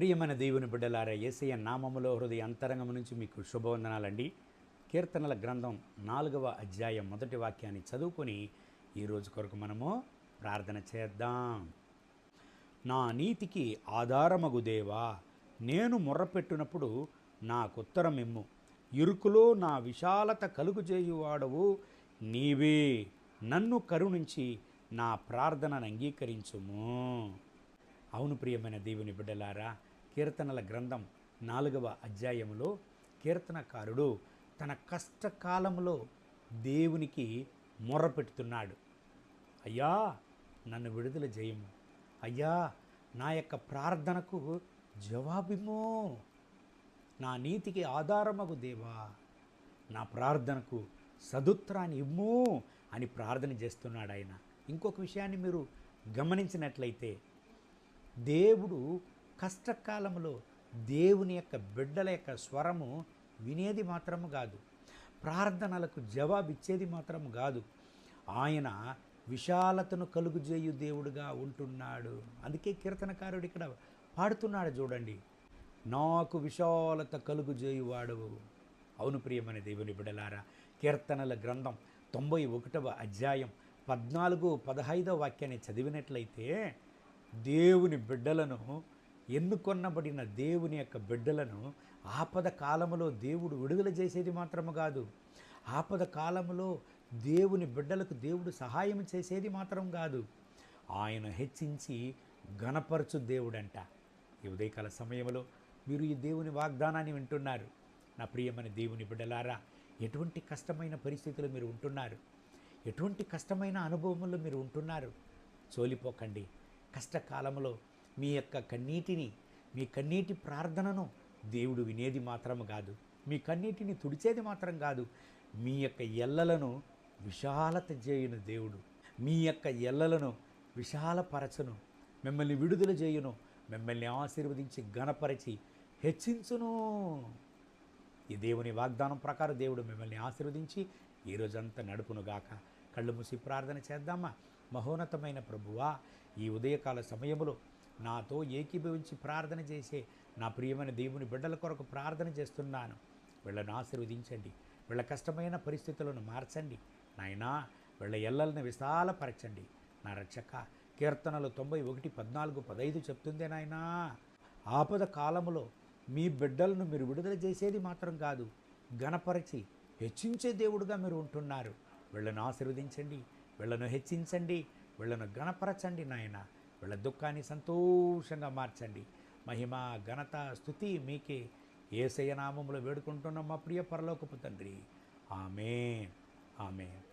ప్రియమైన దేవుని బిడ్డలారా, యేసయ్య నామములో హృదయ అంతరంగం నుంచి మీకు శుభవందనాలండి. కీర్తనల గ్రంథం 4వ అధ్యాయం మొదటి వాక్యాన్ని చదువుకొని ఈరోజు కొరకు మనము ప్రార్థన చేద్దాం. నా నీతికి ఆధారమగు దేవా, నేను మొర్రపెట్టినప్పుడు నాకుత్తరమిమ్ము. ఇరుకులో నా విశాలత కలుగుజేయువాడవు నీవే. నన్ను కరుణించి నా ప్రార్థనను అంగీకరించుము. అవును ప్రియమైన దేవుని బిడ్డలారా, కీర్తనల గ్రంథం 4వ అధ్యాయంలో కీర్తనకారుడు తన కష్టకాలంలో దేవునికి మొర్రపెడుతున్నాడు. అయ్యా, నన్ను విడుదల చేయము. అయ్యా, నా యొక్క ప్రార్థనకు జవాబిమ్ము. నా నీతికి ఆధారమగు దేవా, నా ప్రార్థనకు సదుత్తరాన్ని ఇమ్ము అని ప్రార్థన చేస్తున్నాడు ఆయన. ఇంకొక విషయాన్ని మీరు గమనించినట్లయితే, దేవుడు కష్టకాలంలో దేవుని యొక్క బిడ్డల యొక్క స్వరము వినేది మాత్రము కాదు, ప్రార్థనలకు జవాబిచ్చేది మాత్రము కాదు, ఆయన విశాలతను కలుగుజేయు దేవుడుగా ఉంటున్నాడు. అందుకే కీర్తనకారుడు ఇక్కడ పాడుతున్నాడు చూడండి, నాకు విశాలత కలుగుజేయువాడు. అవును ప్రియమైన దేవుని బిడ్డలారా, కీర్తనల గ్రంథం 91వ అధ్యాయం 14-15 వాక్యాన్ని చదివినట్లయితే, దేవుని బిడ్డలను, ఎన్నుకొన్నబడిన దేవుని యొక్క బిడ్డలను ఆపద కాలములో దేవుడు విడుదల చేసేది మాత్రము కాదు, ఆపద కాలములో దేవుని బిడ్డలకు దేవుడు సహాయం చేసేది మాత్రం కాదు, ఆయన హెచ్చించి ఘనపరచు దేవుడంట. ఈ ఉదయకాల సమయంలో మీరు ఈ దేవుని వాగ్దానాన్ని వింటున్నారు. నా ప్రియమైన దేవుని బిడ్డలారా, ఎటువంటి కష్టమైన పరిస్థితులు మీరు ఉంటున్నారు, ఎటువంటి కష్టమైన అనుభవములు మీరు ఉంటున్నారు, చోలిపోకండి. కష్టకాలంలో మీ యొక్క కన్నీటిని, మీ కన్నీటి ప్రార్థనను దేవుడు వినేది మాత్రం కాదు, మీ కన్నీటిని తుడిచేది మాత్రం కాదు, మీ యొక్క ఎల్లలను విశాలత చేయును దేవుడు. మీ యొక్క ఎల్లలను విశాలపరచును, మిమ్మల్ని విడుదల చేయును, మిమ్మల్ని ఆశీర్వదించి ఘనపరిచి హెచ్చించును. ఈ దేవుని వాగ్దానం ప్రకారం దేవుడు మిమ్మల్ని ఆశీర్వదించి ఈ రోజంతా నడుపునుగాక. కళ్ళు మూసి ప్రార్థన చేద్దామా? మహోన్నతమైన ప్రభువా, ఈ ఉదయకాల సమయంలో నాతో ఏకీభవించి ప్రార్థన చేసే నా ప్రియమైన దేవుని బిడ్డల కొరకు ప్రార్థన చేస్తున్నాను. వీళ్ళను ఆశీర్వదించండి, వీళ్ళ కష్టమైన పరిస్థితులను మార్చండి నాయనా. వీళ్ళ ఎల్లలను విశాలపరచండి నా రక్షక. కీర్తనలు 91:14-15 చెప్తుందే నాయనా, ఆపద కాలములో మీ బిడ్డలను మీరు విడుదల చేసేది మాత్రం కాదు, ఘనపరిచి హెచ్చించే దేవుడుగా మీరు ఉంటున్నారు. వీళ్ళను ఆశీర్వదించండి, వీళ్ళను హెచ్చించండి, వీళ్ళను ఘనపరచండి నాయన. వీళ్ళ దుఃఖాన్ని సంతోషంగా మార్చండి. మహిమ, ఘనత, స్తుతి మీకే. యేసయ్య నామములో వేడుకుంటున్నాం మా ప్రియ పరలోకపు తండ్రి. ఆమేన్, ఆమేన్.